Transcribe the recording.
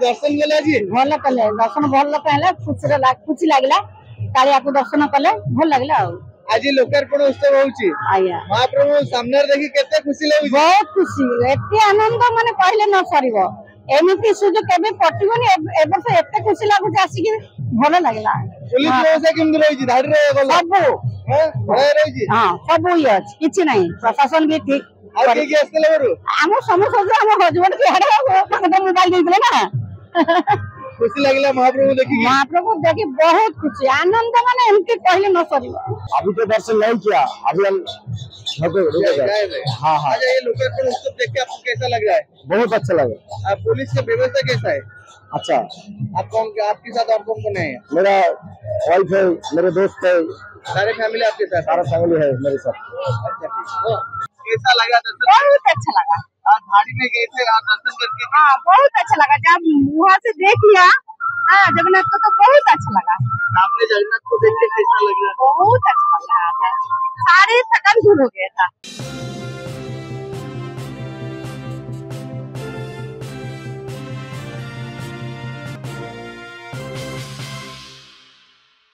दर्शन कले आज भल कले दर्शन भल कहले खुशी लागला कालिया को दर्शन कले भल लागला आज लोकार्पण उत्सव होउची महाप्रभु सामने देखि केते खुशी लागुची बहुत खुशी एते आनंद माने कहले न सरीबो एमिति सुजो केबे पटिबोनी एबे से एते खुशी लागुची आसी भल लागला पुलिस व्यवस्था केमि रहिची धाडी रे गलो सब भय रहिची हां सब होई अछि किछि नाही प्रशासन भी ठीक आ के आस्ते लगरो हम समस्त हम हजबंड के हड़े ताके मोबाइल देइले ना खुशी लागला महाप्रभु देखी बहुत खुशी आनंद माने एमके कहले न सरीबो अभी तो दर्शन नहीं किया अभी हम हाँ हाँ ये लोकार्पण उत्सव देख के आपको कैसा लग रहा है बहुत अच्छा लगा पुलिस का व्यवस्था कैसा है अच्छा आपके साथ और कौन कौन है मेरा वाइफ है मेरे दोस्त है सारे फैमिली आपके साथ सारा फैमिली है मेरे साथ अच्छा ठीक कैसा लगा दर्शन बहुत अच्छा लगा आज धाड़ी में गए थे आप दर्शन करके हाँ बहुत अच्छा लगा जब वहाँ से देख लिया हाँ जगन्नाथ को तो बहुत अच्छा लगा सामने जगन्नाथ को देख के कैसा लग रहा है बहुत अच्छा लग रहा है सारे थकान दूर हो गया था।